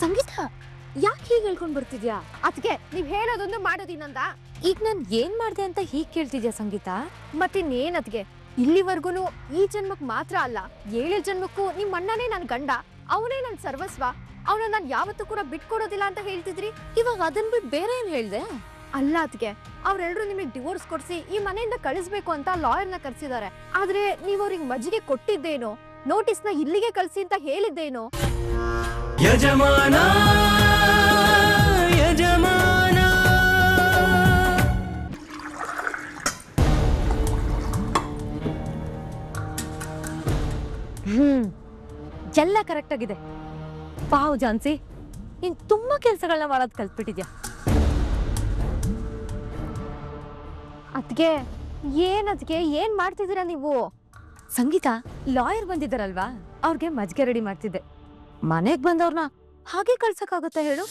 ಸಂಗೀತ, ಯಾಕೆ ಹೀಗೆ ಹೇಳ್ಕೊಂಡ್ ಬರ್ತಿದ್ಯಾ? ಅದಕ್ಕೆ ನೀವ್ ಹೇಳೋದೊಂದು ಮಾಡೋದಿನ್ನೊಂದ. ಈಗ ನಾನ್ ಏನ್ ಮಾಡ್ದೆ ಅಂತ ಹೀಗ್ ಕೇಳ್ತಿದ್ಯಾ ಸಂಗೀತ? ಮತ್ತಿನ್ನೇನ್ ಅದ್ಗೆ? ಇಲ್ಲಿವರ್ಗುನು ಈ ಜನ್ಮಕ್ ಮಾತ್ರ ಅಲ್ಲ, 7 ಜನ್ಮಕ್ಕೂ ನಿಮ್ ಅಣ್ಣನೇ ನನ್ ಗಂಡ, ಅವನೇ ನನ್ ಸರ್ವಸ್ವ, ಅವನ ನಾನ್ ಯಾವತ್ತೂ ಕೂಡ ಬಿಟ್ಕೊಡೋದಿಲ್ಲ ಅಂತ ಹೇಳ್ತಿದ್ರಿ. ಇವಾಗ ಅದನ್ ಬಿಟ್ಟು ಬೇರೆ ಏನ್ ಹೇಳ್ದೆ? ಅಲ್ಲ ಅದ್ಗೆ, ಅವ್ರೆಲ್ರು ನಿಮಗ್ ಡಿವೋರ್ಸ್ ಕೊಡ್ಸಿ ಈ ಮನೆಯಿಂದ ಕಳಿಸ್ಬೇಕು ಅಂತ ಲಾಯರ್ನ ಕರ್ಸಿದ್ದಾರೆ. ಆದ್ರೆ ನೀವ್ ಅವ್ರಿಗೆ ಮಜ್ಜಿಗೆ ಕೊಟ್ಟಿದ್ದೇನೋ, ನೋಟಿಸ್ನ ಇಲ್ಲಿಗೆ ಕಳ್ಸಿ ಅಂತ ಹೇಳಿದ್ದೇನೋ. ಯಜಮಾನ ಯಜಮಾನ ಎಲ್ಲ ಕರೆಕ್ಟ್ ಆಗಿದೆ. ಪಾವು ಜಾನ್ಸಿ, ನೀನ್ ತುಂಬಾ ಕೆಲ್ಸಗಳನ್ನ ಮಾಡೋದ್ ಕಲ್ತ್ಬಿಟ್ಟಿದ್ಯಾ. ಅದ್ಗೆ ಏನ್ ಮಾಡ್ತಿದ್ದೀರಾ ನೀವು? ಸಂಗೀತ, ಲಾಯರ್ ಬಂದಿದ್ದಾರಲ್ವಾ, ಅವ್ರಿಗೆ ಮಜ್ಗೆ ರೆಡಿ ಮಾಡ್ತಿದ್ದೆ. ಮನೆಗ್ ಬಂದವ್ರನ್ನ ಹಾಗೆ ಕಳ್ಸಕ್ಕಾಗತ್ತಾ ಹೇಳು?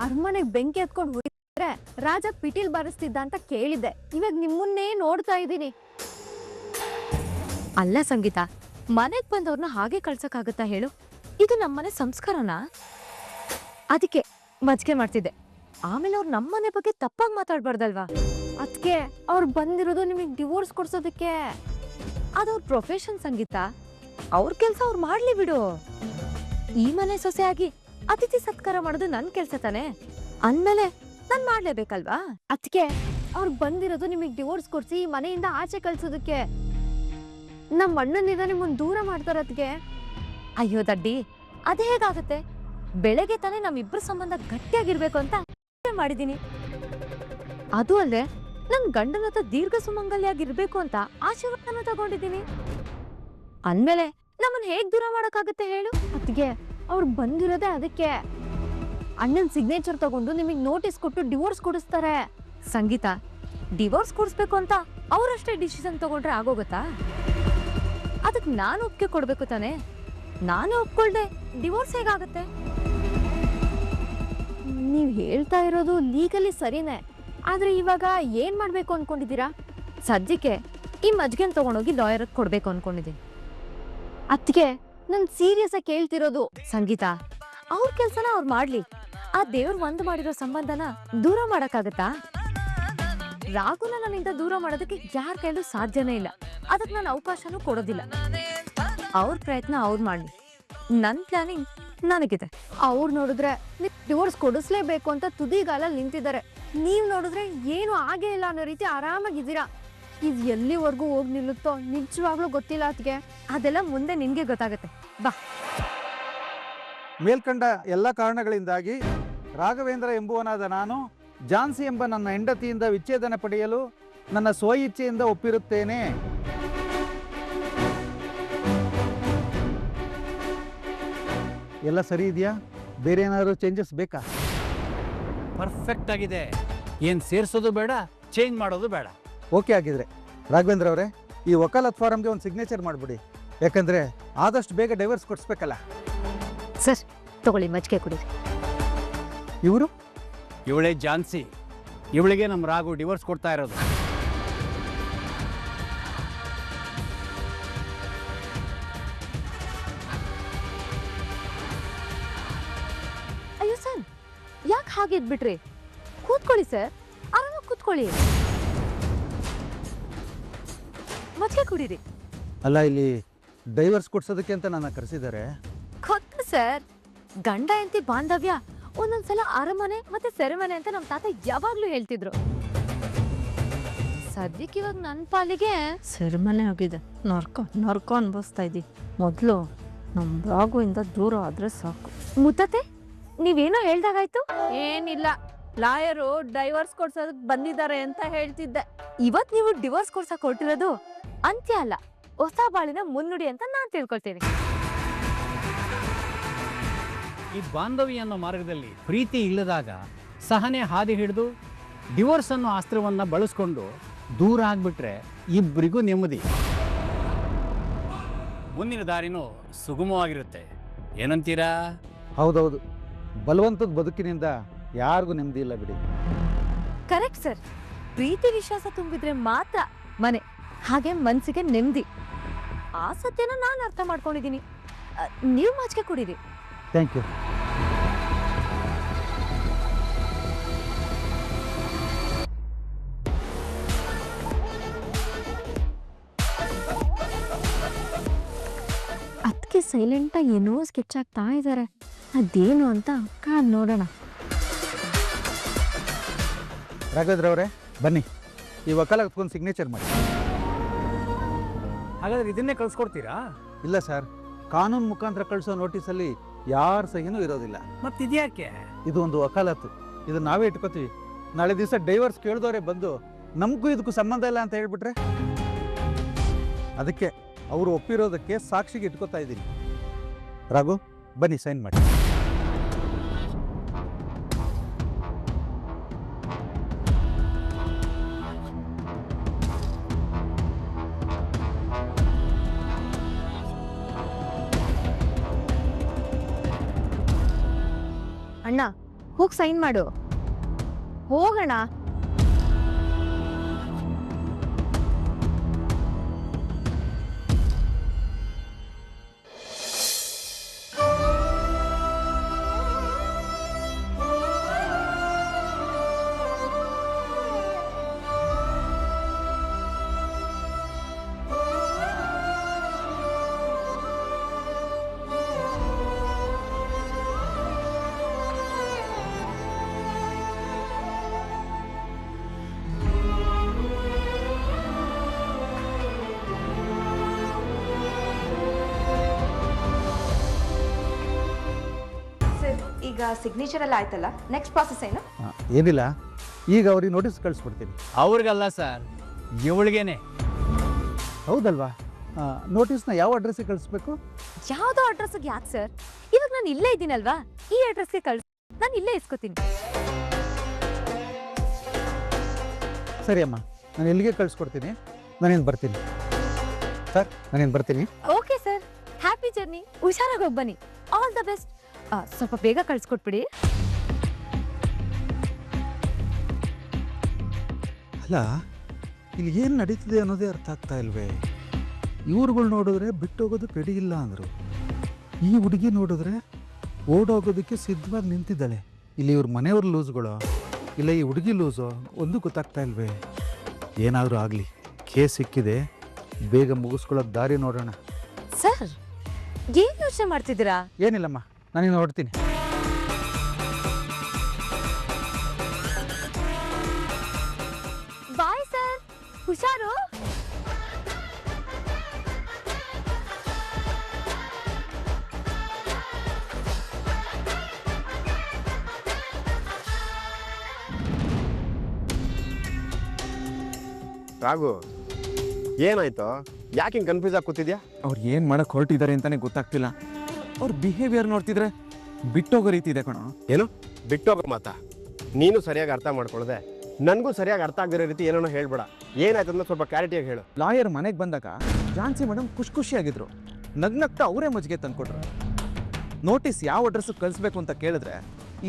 ಅರಮನೆಗ್ ಬೆಂಕಿ ಹತ್ಕೊಂಡು ಹುಡುಗಿದ್ರೆ ರಾಜ ಪಿಟೀಲ್ ಬಾರಿಸ್ತಿದ್ದ ಅಂತ ಕೇಳಿದ್ದೆ. ಇವಾಗ ನಿಮ್ಮನ್ನೇ ನೋಡ್ತಾ ಇದ್ದೀನಿ. ಅಲ್ಲ ಸಂಗೀತ, ಮನೆಗ್ ಬಂದವ್ರನ್ನ ಹಾಗೆ ಕಳ್ಸಕ್ಕಾಗತ್ತಾ ಹೇಳು? ಇದು ನಮ್ಮನೆ ಸಂಸ್ಕಾರನಾ? ಅದಕ್ಕೆ ಮಜ್ಗೆ ಮಾಡ್ತಿದ್ದೆ. ಆಮೇಲೆ ಅವ್ರು ನಮ್ಮನೆ ಬಗ್ಗೆ ತಪ್ಪಾಗಿ ಮಾತಾಡ್ಬಾರ್ದಲ್ವಾ? ಅದ್ಕೆ ಅವ್ರು ಬಂದಿರೋದು ನಿಮಗ್ ಡಿವೋರ್ಸ್ ಕೊಡ್ಸೋದಕ್ಕೆ. ಅದವ್ರ ಪ್ರೊಫೆಷನ್ ಸಂಗೀತ, ಅವ್ರ ಕೆಲ್ಸ ಅವ್ರು ಮಾಡ್ಲಿ ಬಿಡು. ಈ ಮನೆ ಸೊಸೆ ಆಗಿ ಅತಿಥಿ ಸತ್ಕಾರ ಮಾಡೋದು ನನ್ ಕೆಲ್ಸ ತಾನೆ. ಅಂದ್ಮೇಲೆ ನಾನ್ ಮಾಡ್ಲೇಬೇಕಲ್ವಾ? ಅದ್ಕೆ ಅವ್ರು ಬಂದಿರೋದು ನಿಮಗ್ ಡಿವೋರ್ಸ್ ಕೊಡ್ಸಿ ಈ ಮನೆಯಿಂದ ಆಚೆ ಕಳ್ಸೋದಕ್ಕೆ. ನಮ್ಮ ಅಣ್ಣನಿಂದ ನಿಮ್ಮನ್ ದೂರ ಮಾಡ್ತಾರ ಅದ್ಗೆ. ಅಯ್ಯೋ ದಡ್ಡಿ, ಅದೇ ಹೇಗಾಗತ್ತೆ? ಬೆಳಗ್ಗೆ ತಾನೇ ನಮ್ಮಿಬ್ರ ಸಂಬಂಧ ಗಟ್ಟಿಯಾಗಿರ್ಬೇಕು ಅಂತ ಮಾಡಿದೀನಿ. ಅದು ಅಲ್ಲದೆ ನನ್ ಗಂಡನ ಹತ್ರ ದೀರ್ಘ ಸುಮಂಗಲಿಯಾಗಿರ್ಬೇಕು ಅಂತ ಆಶೀರ್ವಾದನ ತಗೊಂಡಿದ್ದೀನಿ. ಅಂದ್ಮೇಲೆ ನಮ್ಮನ್ನ ಹೇಗ್ ದೂರ ಮಾಡಕ್ಕಾಗತ್ತೆ ಹೇಳು? ಅದ್ಗೆ ಅವ್ರು ಬಂದಿರೋದೇ ಅದಕ್ಕೆ. ಅಣ್ಣನ್ ಸಿಗ್ನೇಚರ್ ತಗೊಂಡು ನಿಮಗ್ ನೋಟಿಸ್ ಕೊಟ್ಟು ಡಿವೋರ್ಸ್ ಕೊಡಿಸ್ತಾರೆ. ಸಂಗೀತ, ಡಿವೋರ್ಸ್ ಕೊಡಿಸ್ಬೇಕು ಅಂತ ಅವರಷ್ಟೇ ಡಿಸಿಷನ್ ತಗೊಂಡ್ರೆ ಆಗೋಗತ್ತಾ? ಅದಕ್ಕೆ ನಾನು ಒಪ್ಪಿಗೆ ಕೊಡ್ಬೇಕು ತಾನೆ. ನಾನು ಒಪ್ಕೊಳ್ದೆ ಡಿವೋರ್ಸ್ ಹೇಗಾಗತ್ತೆ? ನೀವ್ ಹೇಳ್ತಾ ಇರೋದು ಲೀಗಲಿ ಸರಿನೇ, ಆದ್ರೆ ಇವಾಗ ಏನ್ ಮಾಡ್ಬೇಕು ಅನ್ಕೊಂಡಿದೀರಾ? ಸದ್ಯಕ್ಕೆ ಈ ಮಜ್ಗೆನ್ ತಗೊಂಡೋಗಿ ಲಾಯರ್ ಕೊಡ್ಬೇಕು ಅನ್ಕೊಂಡಿದ್ದೀನಿ. ಅದ್ಕೆ ನನ್ ಸೀರಿಯಸ್ ಆಗಿ ಕೇಳ್ತಿರೋದು. ಸಂಗೀತ, ಅವ್ರ ಕೆಲ್ಸನ ಅವ್ರು ಮಾಡ್ಲಿ. ಆ ದೇವ್ರು ಒಂದು ಮಾಡಿರೋ ಸಂಬಂಧನ ದೂರ ಮಾಡಕ್ಕಾಗತ್ತಾ? ರಾಗುನ ನನ್ನಿಂದ ದೂರ ಮಾಡೋದಕ್ಕೆ ಯಾರ ಕೈಲೂ ಸಾಧ್ಯನೇ ಇಲ್ಲ. ಅದಕ್ಕೆ ನಾನು ಅವಕಾಶನೂ ಕೊಡೋದಿಲ್ಲ. ಅವ್ರ ಪ್ರಯತ್ನ ಅವ್ರು ಮಾಡ್ಲಿ, ನನ್ ಪ್ಲಾನಿಂಗ್ ನನಗಿದೆ. ಅವ್ರು ನೋಡಿದ್ರೆ ನೀವ್ ಡಿವೋರ್ಸ್ ಕೊಡಿಸ್ಲೇಬೇಕು ಅಂತ ತುದಿಗಾಲ ನಿಂತಿದ್ದಾರೆ. ನೀವ್ ನೋಡಿದ್ರೆ ಏನು ಆಗೇ ಇಲ್ಲ ಅನ್ನೋ ರೀತಿ ಆರಾಮಾಗಿದ್ದೀರಾ. ಇದ್ ಎಲ್ಲಿವರೆಗೂ ಹೋಗಿ ನಿಲ್ಲುತ್ತೋ ನಿಜವಾಗ್ಲೂ ಗೊತ್ತಿಲ್ಲ ಅದ್ಗೆ. ಅದೆಲ್ಲ ಮುಂದೆ ನಿನ್ಗೆ ಗೊತ್ತಾಗತ್ತೆ, ಬಾ. ಮೇಲ್ಕಂಡ ಎಲ್ಲ ಕಾರಣಗಳಿಂದಾಗಿ ರಾಘವೇಂದ್ರ ಎಂಬುವನಾದ ನಾನು ಜಾನ್ಸಿ ಎಂಬ ನನ್ನ ಹೆಂಡತಿಯಿಂದ ವಿಚ್ಛೇದನ ಪಡೆಯಲು ನನ್ನ ಸ್ವಇಚ್ಛೆಯಿಂದ ಒಪ್ಪಿರುತ್ತೇನೆ. ಎಲ್ಲ ಸರಿ ಇದೆಯಾ? ಬೇರೆ ಏನಾದರೂ ಚೇಂಜಸ್ ಬೇಕಾ? ಪರ್ಫೆಕ್ಟ್ ಆಗಿದೆ. ಏನ್ ಸೇರ್ಸೋದು ಬೇಡ, ಚೇಂಜ್ ಮಾಡೋದು ಬೇಡ. ಓಕೆ ಆಗಿದ್ರೆ ರಾಘವೇಂದ್ರ ಅವರೇ, ಈ ವಕಾಲತ್ ಫಾರಮ್ಗೆ ಒಂದು ಸಿಗ್ನೇಚರ್ ಮಾಡಿಬಿಡಿ. ಯಾಕಂದರೆ ಆದಷ್ಟು ಬೇಗ ಡೈವರ್ಸ್ ಕೊಡಿಸ್ಬೇಕಲ್ಲ. ಸರ್ ತಗೊಳ್ಳಿ, ಮಜ್ಜಿಗೆ ಕುಡಿ. ಇವರು ಇವಳೇ ಜಾನ್ಸಿ. ಇವಳಿಗೆ ನಮ್ಮ ರಾಘು ಡಿವೋರ್ಸ್ ಕೊಡ್ತಾ ಇರೋದು. ಅಯ್ಯೋ ಸರ್, ಯಾಕೆ ಹಾಗೆ ಇದ್ಬಿಟ್ರಿ? ಕೂತ್ಕೊಳ್ಳಿ ಸರ್, ಆರಾಮಾಗಿ ಕೂತ್ಕೊಳ್ಳಿ. ಮಜ್ಜಿಗೆ ಕುಡೀರಿ. ಅಲ್ಲ, ಇಲ್ಲಿ ಡೈವರ್ಸ್ ಕೊಡ್ಸೋದಕ್ಕೆ ಅಂತ ನನ್ನ ಕರೆಸಿದ್ದಾರೆ. ಗೊತ್ತು ಸರ್, ಗಂಡ ಹೆಂಡತಿ ಬಾಂಧವ್ಯ ಒಂದೊಂದ್ಸಲ ಅರಮನೆ ಮತ್ತೆ ಸೆರೆಮನೆ ಅಂತ ನಮ್ಮ ತಾತ ಯಾವಾಗ್ಲೂ ಹೇಳ್ತಿದ್ರು. ಸದ್ಯಕ್ಕೆ ಇವಾಗ ನನ್ನ ಪಾಲಿಗೆ ಸೆರೆಮನೆ ಆಗಿದೆ. ನರ್ಕ ಅನ್ಭವಿಸ್ತಾ ಇದ್ದಿ. ಮೊದಲು ನಮ್ಮ ರಾಗುವಿಂದ ದೂರ ಆದ್ರೆ ಸಾಕು. ಮುತ್ತತೆ, ನೀವೇನೋ ಹೇಳ್ದಾಗಾಯ್ತು? ಏನಿಲ್ಲ, ಲಾಯರು ಡೈವರ್ಸ್ ಕೊಡ್ಸೋದಕ್ ಬಂದಿದ್ದಾರೆ ಅಂತ ಹೇಳ್ತಿದ್ದೆ. ಇವತ್ ನೀವು ಡಿವೋರ್ಸ್ ಕೊಡ್ಸಕ್ ಹೊರಟಿರೋದು ಅಂತ್ಯ ಅಲ್ಲ, ಹೊಸ ಬಾಳಿನ ಮುನ್ನುಡಿ ಅಂತ ನಾನ್ ತಿಳ್ಕೊಳ್ತೀನಿ. ಈ ಬಾಂಧವ್ಯ ಅನ್ನೋ ಮಾರ್ಗದಲ್ಲಿ ಪ್ರೀತಿ ಇಲ್ಲದಾಗ ಸಹನೆ ಹಾದಿ ಹಿಡಿದು ಡಿವೋರ್ಸ್ ಅನ್ನೋ ಅಸ್ತ್ರವನ್ನ ಬಳಸ್ಕೊಂಡು ದೂರ ಆಗ್ಬಿಟ್ರೆ ಇಬ್ಬರಿಗೂ ನೆಮ್ಮದಿ. ಮುಂದಿನ ದಾರಿನೂ ಸುಗಮವಾಗಿರುತ್ತೆ. ಏನಂತೀರಾ? ಹೌದೌದು, ಬಲವಂತದ ಬದುಕಿನಿಂದ ಯಾರಿಗೂ ನೆಮ್ಮದಿ ಇಲ್ಲ ಬಿಡಿ. ಕರೆಕ್ಟ್ ಸರ್, ಪ್ರೀತಿ ವಿಶ್ವಾಸ ತುಂಬಿದ್ರೆ ಮಾತ್ರ ಮನೆ, ಹಾಗೆ ಮನ್ಸಿಗೆ ನೆಮ್ಮದಿ. ಆ ಸತ್ಯನ ನಾನು ಅರ್ಥ ಮಾಡ್ಕೊಂಡಿದ್ದೀನಿ. ನೀವು ಮಜ್ಜಿಗೆ ಕುಡೀರಿ. Thank you. ಅತ್ತೆ ಸೈಲೆಂಟಾಗಿ ಏನೋ ಸ್ಕೆಚ್ ಆಗ್ತಾ ಇದ್ದಾರೆ. ಅದೇನು ಅಂತ ಕಾದ್ ನೋಡೋಣ. ರಾಘವೇಂದ್ರ ಅವರೇ ಬನ್ನಿ, ಈ ವಕಾಲತ್ ಕುತ್ಕೊಂಡು ಸಿಗ್ನೇಚರ್ ಮಾಡಿ. ಹಾಗಾದ್ರೆ ಇದನ್ನೇ ಕಳ್ಸ್ಕೊಡ್ತೀರಾ? ಇಲ್ಲ ಸರ್, ಕಾನೂನು ಮುಖಾಂತರ ಕಳಿಸೋ ನೋಟಿಸಲ್ಲಿ ಯಾರ ಸಹಿನೂ ಇರೋದಿಲ್ಲ. ಮತ್ತಿದ್ಯಾಕೆ? ಇದು ಒಂದು ವಕಾಲತ್ತು, ಇದು ನಾವೇ ಇಟ್ಕೋತೀವಿ. ನಾಳೆ ದಿವಸ ಡೈವರ್ಸ್ ಕೇಳಿದವರೇ ಬಂದು ನಮಗೂ ಇದಕ್ಕೂ ಸಂಬಂಧ ಇಲ್ಲ ಅಂತ ಹೇಳ್ಬಿಟ್ರೆ, ಅದಕ್ಕೆ ಅವರು ಒಪ್ಪಿರೋದಕ್ಕೆ ಸಾಕ್ಷಿಗೆ ಇಟ್ಕೋತಾ ಇದ್ದೀನಿ. ರಾಘು ಬನ್ನಿ ಸೈನ್ ಮಾಡಿ. ಅಣ್ಣ ಹೋಗಿ ಸೈನ್ ಮಾಡು. ಹೋಗಣ. ಈಗ ಸಿಗ್ನೇಚರ್ ಎಲ್ಲ ಆಯ್ತಲ್ಲ, ನೆಕ್ಸ್ಟ್ ಪ್ರಾಸೆಸ್ ಏನು? ಏನಿಲ್ಲ, ಈಗ ಅವ್ರಿಗೆ ನೋಟಿಸ್ ಕಳಿಸ್ಬಿಡ್ತೀನಿ. ಅವ್ರಿಗಲ್ಲ ಸರ್, ಇವಳಿಗೇನೆ. ಹೌದಲ್ವಾ? ನೋಟಿಸ್ನ ಯಾವ ಅಡ್ರೆಸ್ಸಿಗೆ ಕಳಿಸ್ಬೇಕು? ಯಾವ್ದೋ ಅಡ್ರೆಸ್ಗೆ ಯಾಕೆ ಸರ್? ಇವಾಗ ನಾನು ಇಲ್ಲೇ ಇದ್ದೀನಲ್ವಾ, ಈ ಅಡ್ರೆಸ್ಗೆ ಕಳ್ಸಿ, ನಾನು ಇಲ್ಲೇ ಇಸ್ಕೊತೀನಿ. ಸರಿ ಅಮ್ಮ, ನಾನು ಎಲ್ಲಿಗೆ ಕಳಿಸ್ಕೊಡ್ತೀನಿ. ನಾನೇನು ಬರ್ತೀನಿ ಸರ್, ನಾನೇನು ಬರ್ತೀನಿ. Okay sir, happy journey. ಹುಷಾರಾಗಿ ಹೋಗಿ ಬನ್ನಿ. All the best. ಸ್ವಲ್ಪ ಬೇಗ ಕಳ್ಸ್ಕೊಟ್ಬಿಡಿ. ಅಲ್ಲ, ಇಲ್ಲಿ ಏನು ನಡೀತಿದೆ ಅನ್ನೋದೇ ಅರ್ಥ ಆಗ್ತಾ ಇಲ್ವೇ. ಇವ್ರುಗಳು ನೋಡಿದ್ರೆ ಬಿಟ್ಟೋಗೋದಕ್ಕೆ ರೆಡಿ ಇಲ್ಲ ಅಂದರು, ಈ ಹುಡುಗಿ ನೋಡಿದ್ರೆ ಓಡೋಗೋದಕ್ಕೆ ಸಿದ್ಧವಾಗಿ ನಿಂತಿದ್ದಾಳೆ. ಇಲ್ಲಿ ಇವ್ರ ಮನೆಯವ್ರ ಲೂಸ್ಗಳು, ಇಲ್ಲ ಈ ಹುಡುಗಿ ಲೂಸು, ಒಂದು ಗೊತ್ತಾಗ್ತಾ ಇಲ್ವೇ. ಏನಾದರೂ ಆಗಲಿ, ಕೇಸ್ ಸಿಕ್ಕಿದೆ, ಬೇಗ ಮುಗಿಸ್ಕೊಳ್ಳೋಕೆ ದಾರಿ ನೋಡೋಣ. ಸರ್, ಏನ್ ಯೋಚನೆ ಮಾಡ್ತಿದ್ದೀರಾ? ಏನಿಲ್ಲಮ್ಮ, ನಾನಿನ್ನು ಹೊರಡ್ತೀನಿ. ಬಾಯ್ ಸರ್, ಹುಷಾರು. ರಾಘು, ಏನಾಯ್ತು? ಯಾಕೆ ಹಿಂಗೆ ಕನ್ಫ್ಯೂಸ್ ಆಗಿ ಕೂತಿದ್ಯಾ? ಅವ್ರು ಏನು ಮಾಡಕ್ಕೆ ಹೊರಟಿದ್ದಾರೆ ಅಂತಲೇ ಗೊತ್ತಾಗ್ತಿಲ್ಲ. ಅವ್ರ ಬಿಹೇವಿಯರ್ ನೋಡ್ತಿದ್ರೆ ಬಿಟ್ಟೋಗೋ ರೀತಿ ಇದೆ ಕಣೋ. ಏನು ಬಿಟ್ಟೋಗೋ ಮಾತಾ? ನೀನು ಸರಿಯಾಗಿ ಅರ್ಥ ಮಾಡ್ಕೊಳ್ಳದೆ, ನನಗೂ ಸರಿಯಾಗಿ ಅರ್ಥ ಆಗದಿರೋ ರೀತಿ ಏನೋ ಹೇಳ್ಬೇಡ. ಏನಾಯ್ತು ಅಂತ ಸ್ವಲ್ಪ ಕ್ಲಾರಿಟಿಯಾಗಿ ಹೇಳು. ಲಾಯರ್ ಮನೆಗೆ ಬಂದಾಗ ಜಾನ್ಸಿ ಮೇಡಮ್ ಖುಷಿಯಾಗಿದ್ರು. ನಗ್ನಗ್ತಾ ಅವರೇ ಮಜ್ಜಿಗೆ ತಂದ್ಕೊಟ್ರು. ನೋಟಿಸ್ ಯಾವ ಅಡ್ರೆಸ್ಸಿಗೆ ಕಳಿಸ್ಬೇಕು ಅಂತ ಕೇಳಿದ್ರೆ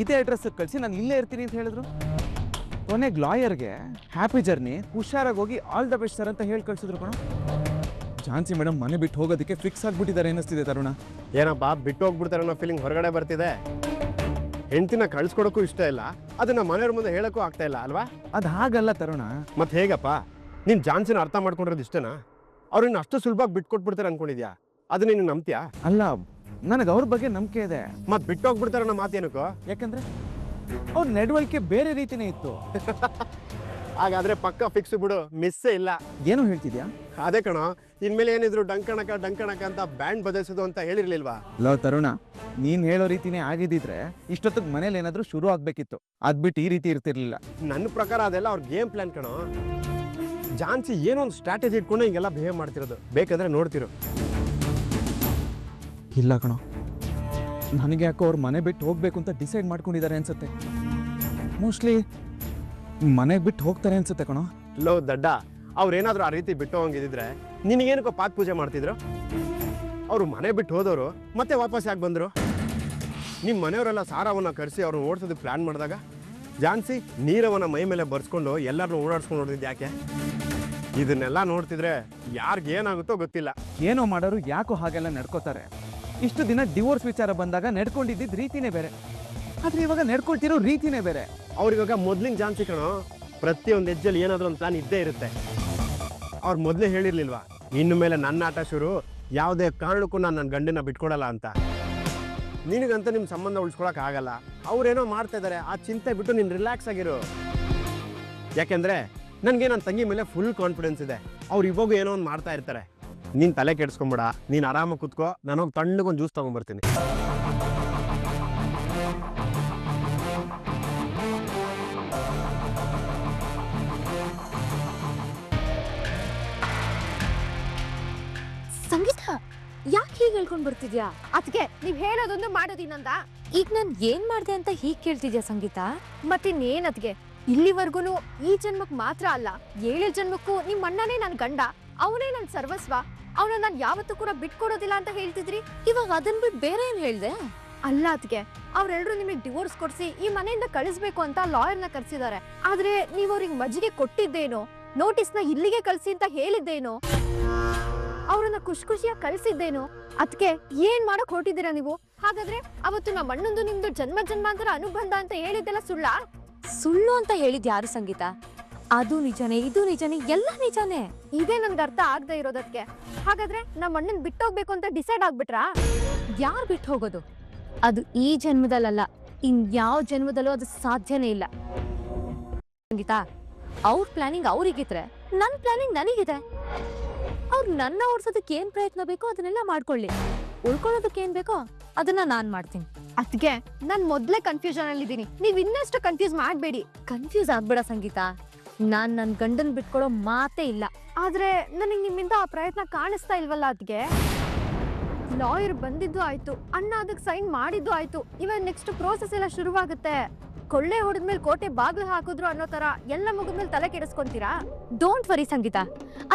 ಇದೇ ಅಡ್ರೆಸ್ಸಿಗೆ ಕಳಿಸಿ ನಾನು ಇಲ್ಲೇ ಇರ್ತೀನಿ ಅಂತ ಹೇಳಿದ್ರು. ಕೊನೆಗೆ ಲಾಯರ್ಗೆ ಹ್ಯಾಪಿ ಜರ್ನಿ, ಹುಷಾರಾಗಿ ಹೋಗಿ ಆಲ್ ದ ಬೆಸ್ಟ್ ಸರ್ ಅಂತ ಹೇಳಿ ಕಳಿಸಿದ್ರು ಕಣೋ. ಜಾನ್ಸಿ ಮೇಡಮ್ ಮನೆ ಬಿಟ್ಟು ಹೋಗೋದಕ್ಕೆ ಫಿಕ್ಸ್ ಆಗಿಬಿಟ್ಟಿದ್ದಾರೆ ಅನ್ನಿಸ್ತಿದೆ ತರುಣ. ಏನಪ್ಪ, ಬಿಟ್ಟು ಹೋಗ್ಬಿಡ್ತಾರೆ ಅನ್ನೋ ಫೀಲಿಂಗ್ ಹೊರಗಡೆ ಬರ್ತಿದೆ. ಹೆಂಡ್ತಿನ ಕಳ್ಸ್ಕೊಡೋಕ್ಕೂ ಇಷ್ಟ ಇಲ್ಲ, ಅದನ್ನ ಮನೆಯವ್ರ ಮುಂದೆ ಹೇಳೋಕ್ಕೂ ಆಗ್ತಾ ಇಲ್ಲ ಅಲ್ವಾ? ಅದು ಹಾಗಲ್ಲ ತರುಣ. ಮತ್ತೆ ಹೇಗಪ್ಪ? ನೀನು ಜಾನ್ಸಿನ ಅರ್ಥ ಮಾಡ್ಕೊಂಡಿರೋದು ಇಷ್ಟನಾ? ಅವ್ರನ್ನ ಅಷ್ಟು ಸುಲಭವಾಗಿ ಬಿಟ್ಕೊಟ್ಬಿಡ್ತಾರೆ ಅನ್ಕೊಂಡಿದ್ಯಾ? ಅದು ನೀನು ನಂಬ್ತೀಯಾ? ಅಲ್ಲ, ನನಗೆ ಅವ್ರ ಬಗ್ಗೆ ನಂಬಿಕೆ ಇದೆ. ಮತ್ತೆ ಬಿಟ್ಟು ಹೋಗ್ಬಿಡ್ತಾರೆ ಅನ್ನೋ ಮಾತೇನಕ್ಕೋ? ಯಾಕಂದ್ರೆ ಅವ್ರ ನಡವಳಿಕೆ ಬೇರೆ ರೀತಿನೇ ಇತ್ತು. ಹಾಗಾದ್ರೆ ಪಕ್ಕ ಫಿಕ್ಸ್ ಬಿಡು, ಮಿಸ್ಸೇ ಇಲ್ಲ. ಏನು ಹೇಳ್ತಿದ್ಯಾ? ಅದೇ ಕಣೋ, ಇನ್ಮೇಲೆ ಏನಿದ್ರು ಡಂಕಣಕ ಅಂತ ಬ್ಯಾಂಡ್ ಬದಲಿಸೋದು ಅಂತ ಹೇಳಿರ್ಲಿಲ್ವಾ? ಲೋ ತರುಣ, ನೀನ್ ಹೇಳೋ ರೀತಿನೇ ಆಗಿದ್ದಿದ್ರೆ ಇಷ್ಟೊತ್ತಿಗೆ ಮನೇಲಿ ಏನಾದ್ರೂ ಶುರು ಆಗ್ಬೇಕಿತ್ತು. ಅದ್ಬಿಟ್ಟು ಈ ರೀತಿ ಇರ್ತಿರ್ಲಿಲ್ಲ. ನನ್ನ ಪ್ರಕಾರ ಅದೆಲ್ಲ ಅವ್ರ ಗೇಮ್ ಪ್ಲಾನ್ ಕಣೋ. ಜಾನ್ಸಿ ಏನೋ ಒಂದು ಸ್ಟ್ರಾಟಜಿ ಇಟ್ಕೊಂಡು ಹಿಂಗೆಲ್ಲ ಬಿಹೇವ್ ಮಾಡ್ತಿರೋದು. ಬೇಕಾದ್ರೆ ನೋಡ್ತಿರೋ. ಇಲ್ಲ ಕಣೋ, ನನಗೆ ಯಾಕೋ ಅವ್ರ ಮನೆ ಬಿಟ್ಟು ಹೋಗ್ಬೇಕು ಅಂತ ಡಿಸೈಡ್ ಮಾಡ್ಕೊಂಡಿದ್ದಾರೆ ಅನ್ಸುತ್ತೆ. ಮೋಸ್ಟ್ಲಿ ಮನೆಗೆ ಬಿಟ್ಟು ಹೋಗ್ತಾರೆ ಅನ್ಸುತ್ತೆ ಕಣೋ. ಲೋ ದಡ್ಡ, ಅವ್ರೇನಾದ್ರೂ ಆ ರೀತಿ ಬಿಟ್ಟು ಹೋಗಿದ್ರೆ ನಿನಗೇನಕ್ಕೋ ಪಾತ್ ಪೂಜೆ ಮಾಡ್ತಿದ್ರು? ಅವರು ಮನೆ ಬಿಟ್ಟು ಹೋದವರು ಮತ್ತೆ ವಾಪಸ್ ಯಾಕೆ ಬಂದರು? ನಿಮ್ಮ ಮನೆಯವರೆಲ್ಲ ಸಾರವನ್ನ ಕರೆಸಿ ಅವ್ರನ್ನ ಓಡಿಸೋದಕ್ಕೆ ಪ್ಲ್ಯಾನ್ ಮಾಡಿದಾಗ ಜಾನ್ಸಿ ನೀರವನ್ನ ಮೈ ಮೇಲೆ ಬರ್ಸ್ಕೊಂಡು ಎಲ್ಲರನ್ನೂ ಓಡಾಡ್ಸ್ಕೊಂಡು ನೋಡಿದ್ದು ಯಾಕೆ? ಇದನ್ನೆಲ್ಲ ನೋಡ್ತಿದ್ರೆ ಯಾರಿಗೇನಾಗುತ್ತೋ ಗೊತ್ತಿಲ್ಲ. ಏನೋ ಮಾಡೋರು ಯಾಕೋ ಹಾಗೆಲ್ಲ ನಡ್ಕೋತಾರೆ. ಇಷ್ಟು ದಿನ ಡಿವೋರ್ಸ್ ವಿಚಾರ ಬಂದಾಗ ನಡ್ಕೊಂಡಿದ್ದ ರೀತಿನೇ ಬೇರೆ, ಆದ್ರೆ ಇವಾಗ ನಡ್ಕೊಳ್ತಿರೋ ರೀತಿನೇ ಬೇರೆ. ಅವ್ರಿವಾಗ ಮೊದ್ಲಿನ ಜಾನ್ಸಿ ಕಣೋ, ಪ್ರತಿಯೊಂದು ಹೆಜ್ಜೆಲಿ ಏನಾದರೂ ಒಂದು ಪ್ಲಾನ್ ಇದ್ದೇ ಇರುತ್ತೆ. ಅವ್ರು ಮೊದಲೇ ಹೇಳಿರ್ಲಿಲ್ವಾ, ಇನ್ನು ಮೇಲೆ ನನ್ನ ಆಟ ಶುರು, ಯಾವುದೇ ಕಾರಣಕ್ಕೂ ನಾನು ನನ್ನ ಗಂಡನ ಬಿಟ್ಕೊಡಲ್ಲ ಅಂತ. ನಿನಗಂತ ನಿಮ್ಮ ಸಂಬಂಧ ಉಳಿಸ್ಕೊಳಕ್ ಆಗಲ್ಲ. ಅವ್ರೇನೋ ಮಾಡ್ತಾ ಇದ್ದಾರೆ, ಆ ಚಿಂತೆ ಬಿಟ್ಟು ನೀನು ರಿಲ್ಯಾಕ್ಸ್ ಆಗಿರು. ಯಾಕೆಂದ್ರೆ ನನಗೆ ನನ್ನ ತಂಗಿ ಮೇಲೆ ಫುಲ್ ಕಾನ್ಫಿಡೆನ್ಸ್ ಇದೆ. ಅವ್ರು ಇವಾಗೂ ಏನೋ ಒಂದು ಮಾಡ್ತಾ ಇರ್ತಾರೆ. ನೀನು ತಲೆ ಕೆಡಿಸ್ಕೊಂಬೇಡ, ನೀನು ಆರಾಮಾಗಿ ಕೂತ್ಕೋ, ನಾನು ಹೋಗಿ ತಣ್ಣಗೊಂದು ಜ್ಯೂಸ್ ತೊಗೊಂಡ್ಬರ್ತೀನಿ. ಸಂಗೀತ, ಯಾಕೆ ಹೀಗೆ ಹೇಳ್ಕೊಂಡ್ ಬರ್ತಿದ್ಯಾ? ಅದಕ್ಕೆ ನೀವ್ ಹೇಳೋದೊಂದು ಮಾಡೋದಿನ್ನಂದ. ಈಗ ನಾನ್ ಏನ್ ಮಾಡ್ದೆ ಅಂತ ಹೀಗ್ ಕೇಳ್ತಿದ್ಯಾ ಸಂಗೀತ? ಮತ್ತಿನ್ನೇನ್ ಅದ್ಗೆ, ಇಲ್ಲಿವರ್ಗುನು ಈ ಜನ್ಮಕ್ ಮಾತ್ರ ಅಲ್ಲ 7 ಜನ್ಮಕ್ಕೂ ನಿಮ್ ಅಣ್ಣನೇ ನನ್ ಗಂಡ, ಅವನೇ ನನ್ ಸರ್ವಸ್ವ, ಅವನ ನಾನ್ ಯಾವತ್ತೂ ಕೂಡ ಬಿಟ್ಕೊಡೋದಿಲ್ಲ ಅಂತ ಹೇಳ್ತಿದ್ರಿ. ಇವಾಗ ಅದನ್ ಬಿಟ್ಟು ಬೇರೆ ಏನ್ ಹೇಳ್ದೆ? ಅಲ್ಲ ಅದ್ಗೆ, ಅವ್ರೆಲ್ರು ನಿಮಗ್ ಡಿವೋರ್ಸ್ ಕೊಡ್ಸಿ ಈ ಮನೆಯಿಂದ ಕಳಿಸ್ಬೇಕು ಅಂತ ಲಾಯರ್ನ ಕರ್ಸಿದ್ದಾರೆ. ಆದ್ರೆ ನೀವ್ ಅವ್ರಿಗೆ ಮಜ್ಜಿಗೆ ಕೊಟ್ಟಿದ್ದೇನೋ, ನೋಟಿಸ್ನ ಇಲ್ಲಿಗೆ ಕಳ್ಸಿ ಅಂತ ಹೇಳಿದ್ದೇನೋ, ಅವ್ರನ್ನ ಖುಷಿಯಾಗಿ ಕಳ್ಸಿದ್ದೇನೋ. ಅದಕ್ಕೆ ಏನ್ ಮಾಡಕ್ ಹೊರಟಿದ್ದೀರಾ ನೀವು? ಹಾಗಾದ್ರೆ ಅವತ್ತು ನಮ್ಮ ಅಣ್ಣಂದು ನಿಮ್ದು ಜನ್ಮ ಜನ್ಮಾಂತರ ಅನುಬಂಧ ಅಂತ ಹೇಳಿದ್ದೆಲ್ಲ ಸುಳ್ಳಾ? ಸುಳ್ಳು ಅಂತ ಹೇಳಿದ್ ಯಾರು ಸಂಗೀತ? ಅದು ನಿಜನೇ, ಇದು ನಿಜನೇ, ಎಲ್ಲ ನಿಜನೇ. ಇದೇ ನನ್ಗೆ ಅರ್ಥ ಆಗದೆ ಇರೋದಕ್ಕೆ. ಹಾಗಾದ್ರೆ ನಮ್ಮ ಅಣ್ಣನ್ ಬಿಟ್ಟೋಗ್ಬೇಕು ಅಂತ ಡಿಸೈಡ್ ಆಗ್ಬಿಟ್ರಾ? ಯಾರು ಬಿಟ್ಟು ಹೋಗೋದು? ಅದು ಈ ಜನ್ಮದಲ್ಲ, ಇನ್ಯಾವ ಜನ್ಮದಲ್ಲೂ ಅದು ಸಾಧ್ಯನೇ ಇಲ್ಲ ಸಂಗೀತ. ಅವ್ರ ಪ್ಲಾನಿಂಗ್ ಅವ್ರಿಗಿದ್ರೆ ನನ್ ಪ್ಲಾನಿಂಗ್ ನನಗಿದೆ. ಅವ್ರು ನನ್ನ ಓಡಿಸೋದಕ್ಕೆ ಏನ್ ಪ್ರಯತ್ನ ಬೇಕೋ ಅದನ್ನೆಲ್ಲ ಮಾಡ್ಕೊಳ್ಳಿ, ಉಳ್ಕೊಳ್ಳೋದಕ್ಕೆ ಏನ್ ಬೇಕೋ ಅದನ್ನ ನಾನ್ ಮಾಡ್ತೀನಿ. ಅದಕ್ಕೆ ನಾನ್ ಮೊದ್ಲೇ ಕನ್ಫ್ಯೂಷನ್ ಅಲ್ಲಿ ಇದೀನಿ, ನೀವ್ ಇನ್ನಷ್ಟು ಕನ್ಫ್ಯೂಸ್ ಮಾಡ್ಬೇಡಿ. ಕನ್ಫ್ಯೂಸ್ ಆಗ್ಬೇಡ ಸಂಗೀತ, ನಾನ್ ನನ್ ಗಂಡನ್ ಬಿಟ್ಕೊಡೋ ಮಾತೇ ಇಲ್ಲ. ಆದ್ರೆ ನನಗ್ ನಿಮ್ಮಿಂದ ಆ ಪ್ರಯತ್ನ ಕಾಣಿಸ್ತಾ ಇಲ್ವಲ್ಲ. ಅದ್ಗೆ ಲಾಯರ್ ಬಂದಿದ್ದು ಆಯ್ತು, ಅಣ್ಣ ಅದಕ್ಕೆ ಸೈನ್ ಮಾಡಿದ್ದು ಆಯ್ತು, ಇವಾಗ ನೆಕ್ಸ್ಟ್ ಪ್ರೋಸೆಸ್ ಎಲ್ಲ ಶುರುವಾಗುತ್ತೆ. ಕೊಳ್ಳೆ ಹೊಡೆದ್ಮೇಲೆ ಕೋಟೆ ಬಾಗ್ಲು ಹಾಕಿದ್ರು ಅನ್ನೋ ತರ ಎಲ್ಲ ಮುಗಿದ್ಮೇಲೆ ತಲೆ ಕೆಡಿಸ್ಕೊಂತೀರಾ? ಡೋಂಟ್ ವರಿ ಸಂಗೀತ,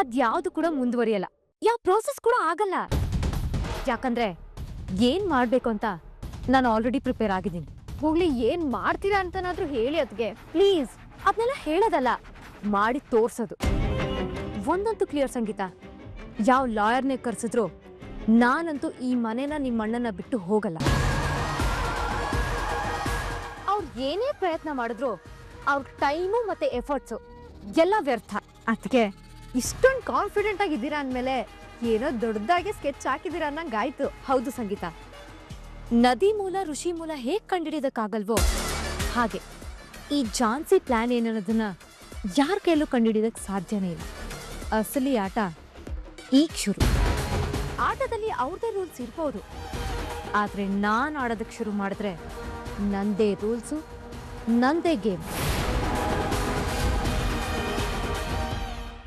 ಅದ್ ಯಾವ್ದು ಕೂಡ ಮುಂದುವರಿಯಲ್ಲ, ಯಾವ ಪ್ರೋಸೆಸ್ ಕೂಡ ಆಗಲ್ಲ. ಯಾಕಂದ್ರೆ ಏನ್ ಮಾಡ್ಬೇಕು ಅಂತ ನಾನು ಆಲ್ರೆಡಿ ಪ್ರಿಪೇರ್ ಆಗಿದ್ದೀನಿ. ಹೋಗ್ಲಿ, ಏನ್ ಮಾಡ್ತೀರಾ ಅಂತನಾದ್ರೂ ಹೇಳಿ ಅದ್ಗೆ ಪ್ಲೀಸ್. ಅದನ್ನೆಲ್ಲ ಹೇಳೋದಲ್ಲ, ಮಾಡಿ ತೋರ್ಸೋದು. ಒಂದಂತೂ ಕ್ಲಿಯರ್ ಸಂಗೀತ, ಯಾವ ಲಾಯರ್ನೇ ಕರ್ಸಿದ್ರು ನಾನಂತೂ ಈ ಮನೆನ ನಿಮ್ಮ ಅಣ್ಣನ ಬಿಟ್ಟು ಹೋಗಲ್ಲ. ಅವ್ರು ಏನೇ ಪ್ರಯತ್ನ ಮಾಡಿದ್ರು ಅವ್ರ ಟೈಮು ಮತ್ತೆ ಎಫರ್ಟ್ಸು ಎಲ್ಲ ವ್ಯರ್ಥ. ಅದಕ್ಕೆ ಇಷ್ಟೊಂದು ಕಾನ್ಫಿಡೆಂಟ್ ಆಗಿದ್ದೀರಾ ಅಂದ್ಮೇಲೆ ಏನೋ ದೊಡ್ಡದಾಗಿ ಸ್ಕೆಚ್ ಹಾಕಿದ್ದೀರಾ ಅನ್ನಂಗಾಯ್ತು. ಹೌದು ಸಂಗೀತ, ನದಿ ಮೂಲ ಋಷಿ ಮೂಲ ಹೇಗ್ ಕಂಡಿಡಿಯೋದಕ್ಕಾಗಲ್ವೋ ಹಾಗೆ ಈ ಝಾನ್ಸಿ ಪ್ಲಾನ್ ಏನನ್ನೋದನ್ನ ಯಾರ ಕೈಯಲ್ಲೂ ಕಂಡುಹಿಡಿಯೋದಕ್ಕೆ ಸಾಧ್ಯನೇ ಇಲ್ಲ. ಅಸಲಿ ಆಟ ಈಗ ಶುರು. ಆಟದಲ್ಲಿ ಅವ್ರದೇ ರೂಲ್ಸ್ ಇರ್ಬೋದು, ಆದ್ರೆ ನಾನು ಆಡೋದಕ್ಕೆ ಶುರು ಮಾಡಿದ್ರೆ ನಂದೇ ರೂಲ್ಸು, ನಂದೇ ಗೇಮ್.